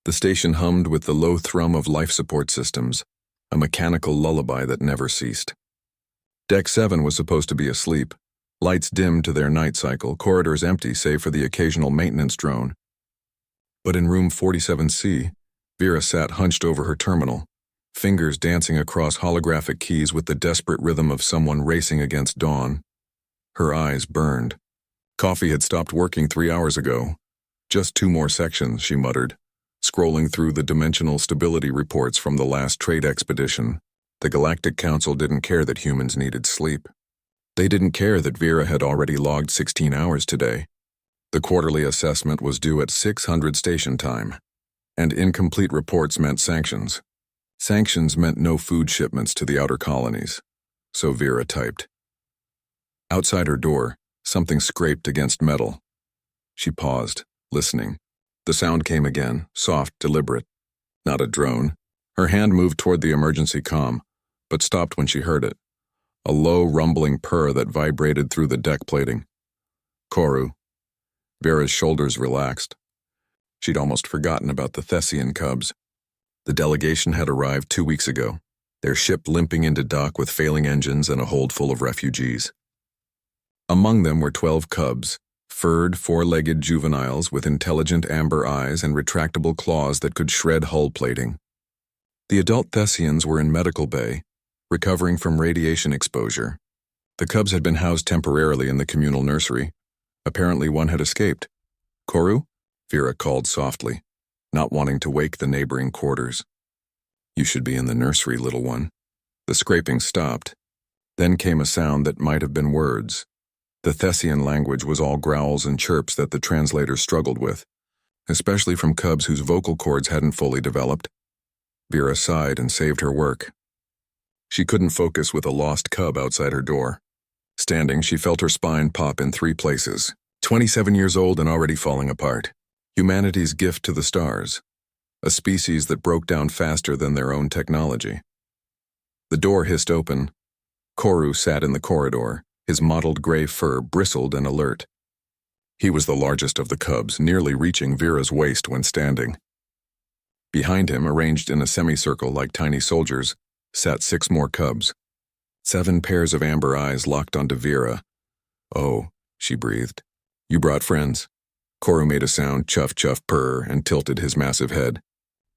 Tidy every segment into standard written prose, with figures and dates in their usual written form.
The station hummed with the low thrum of life support systems, a mechanical lullaby that never ceased. Deck 7 was supposed to be asleep, lights dimmed to their night cycle, corridors empty save for the occasional maintenance drone. But in room 47C, Vera sat hunched over her terminal, fingers dancing across holographic keys with the desperate rhythm of someone racing against dawn. Her eyes burned. Coffee had stopped working 3 hours ago. Just 2 more sections, she muttered, scrolling through the dimensional stability reports from the last trade expedition. The Galactic Council didn't care that humans needed sleep. They didn't care that Vera had already logged 16 hours today. The quarterly assessment was due at 600 station time, and incomplete reports meant sanctions. Sanctions meant no food shipments to the outer colonies, so Vera typed. Outside her door, something scraped against metal. She paused, listening. The sound came again, soft, deliberate. Not a drone. Her hand moved toward the emergency comm, but stopped when she heard it. A low, rumbling purr that vibrated through the deck plating. Koru. Vera's shoulders relaxed. She'd almost forgotten about the Thessian cubs. The delegation had arrived 2 weeks ago, their ship limping into dock with failing engines and a hold full of refugees. Among them were 12 cubs, furred, 4-legged juveniles with intelligent amber eyes and retractable claws that could shred hull plating. The adult Thessians were in medical bay, recovering from radiation exposure. The cubs had been housed temporarily in the communal nursery. Apparently one had escaped. Koru? Vera called softly, not wanting to wake the neighboring quarters. You should be in the nursery, little one. The scraping stopped. Then came a sound that might have been words. The Thessian language was all growls and chirps that the translators struggled with, especially from cubs whose vocal cords hadn't fully developed. Vera sighed and saved her work. She couldn't focus with a lost cub outside her door. Standing, she felt her spine pop in 3 places. 27 years old and already falling apart. Humanity's gift to the stars. A species that broke down faster than their own technology. The door hissed open. Koru sat in the corridor, his mottled gray fur bristled and alert. He was the largest of the cubs, nearly reaching Vera's waist when standing. Behind him, arranged in a semicircle like tiny soldiers, sat 6 more cubs. 7 pairs of amber eyes locked onto Vera. Oh, she breathed. You brought friends. Koru made a sound, chuff chuff purr, and tilted his massive head.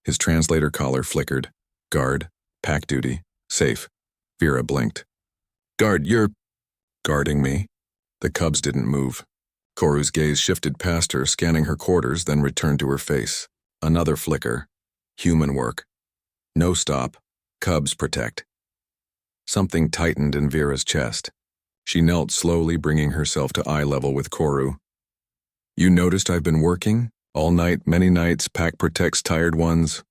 His translator collar flickered. Guard, pack duty, safe. Vera blinked. Guard, you're guarding me? The cubs didn't move. Koru's gaze shifted past her, scanning her quarters, then returned to her face. Another flicker. Human work. No stop. Cubs protect. Something tightened in Vera's chest. She knelt slowly, bringing herself to eye level with Koru. You noticed I've been working? All night, many nights, pack protects tired ones.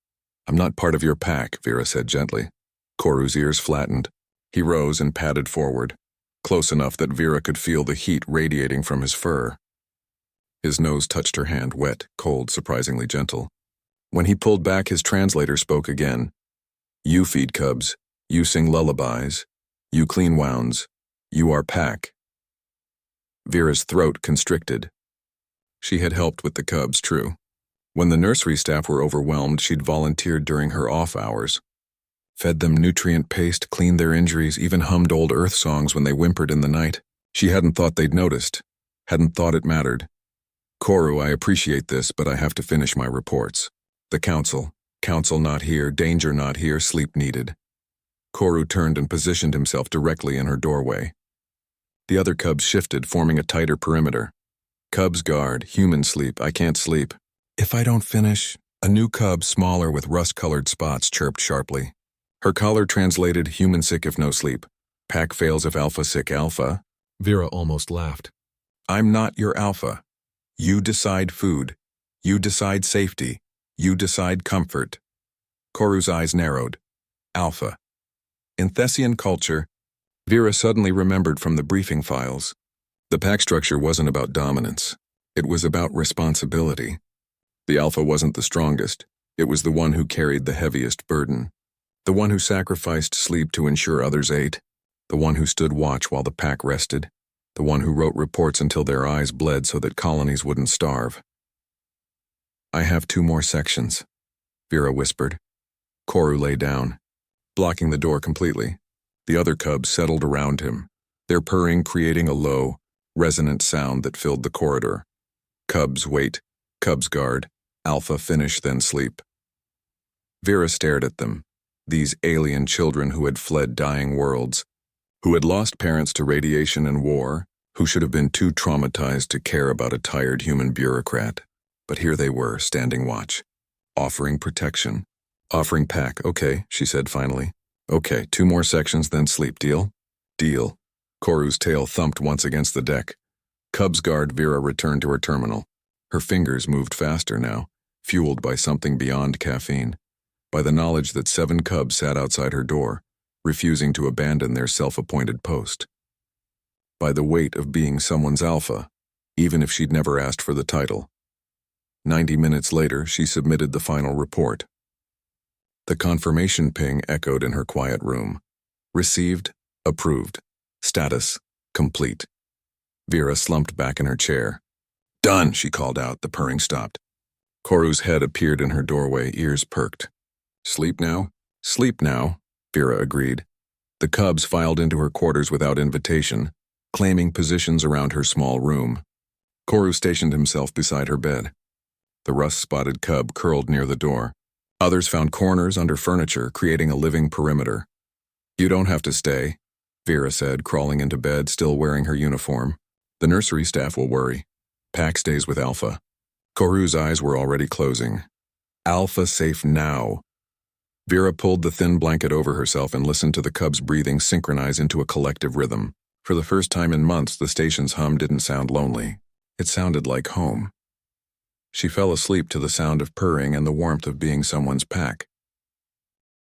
I'm not part of your pack, Vera said gently. Koru's ears flattened. He rose and padded forward, close enough that Vera could feel the heat radiating from his fur. His nose touched her hand, wet, cold, surprisingly gentle. When he pulled back, his translator spoke again. You feed cubs. You sing lullabies. You clean wounds. You are pack. Vera's throat constricted. She had helped with the cubs, true. When the nursery staff were overwhelmed, she'd volunteered during her off hours. Fed them nutrient paste, cleaned their injuries, even hummed old Earth songs when they whimpered in the night. She hadn't thought they'd noticed. Hadn't thought it mattered. Koru, I appreciate this, but I have to finish my reports. The council. Council not here, danger not here, sleep needed. Koru turned and positioned himself directly in her doorway. The other cubs shifted, forming a tighter perimeter. Cubs guard, human sleep, I can't sleep. If I don't finish, a new cub, smaller with rust-colored spots, chirped sharply. Her collar translated, human sick if no sleep. Pack fails if alpha sick alpha. Vera almost laughed. I'm not your alpha. You decide food. You decide safety. You decide comfort. Koru's eyes narrowed. Alpha. In Thessian culture, Vera suddenly remembered from the briefing files. The pack structure wasn't about dominance. It was about responsibility. The alpha wasn't the strongest. It was the one who carried the heaviest burden. The one who sacrificed sleep to ensure others ate. The one who stood watch while the pack rested. The one who wrote reports until their eyes bled so that colonies wouldn't starve. I have 2 more sections. Vera whispered. Koru lay down, blocking the door completely. The other cubs settled around him, their purring creating a low, resonant sound that filled the corridor. Cubs wait, cubs guard, alpha finish then sleep. Vera stared at them, these alien children who had fled dying worlds, who had lost parents to radiation and war, who should have been too traumatized to care about a tired human bureaucrat. But here they were, standing watch, offering protection, offering pack. Okay, she said finally. Okay, 2 more sections, then sleep, deal? Deal. Koru's tail thumped once against the deck. Cubs guard Vera returned to her terminal. Her fingers moved faster now, fueled by something beyond caffeine, by the knowledge that 7 cubs sat outside her door, refusing to abandon their self-appointed post. By the weight of being someone's alpha, even if she'd never asked for the title. 90 minutes later, she submitted the final report. The confirmation ping echoed in her quiet room. Received, approved. Status, complete. Vera slumped back in her chair. Done, she called out. The purring stopped. Koru's head appeared in her doorway, ears perked. Sleep now? Sleep now, Vera agreed. The cubs filed into her quarters without invitation, claiming positions around her small room. Koru stationed himself beside her bed. The rust-spotted cub curled near the door. Others found corners under furniture, creating a living perimeter. You don't have to stay, Vera said, crawling into bed, still wearing her uniform. The nursery staff will worry. Pack stays with Alpha. Koru's eyes were already closing. Alpha safe now. Vera pulled the thin blanket over herself and listened to the cubs' breathing synchronize into a collective rhythm. For the first time in months, the station's hum didn't sound lonely. It sounded like home. She fell asleep to the sound of purring and the warmth of being someone's pack.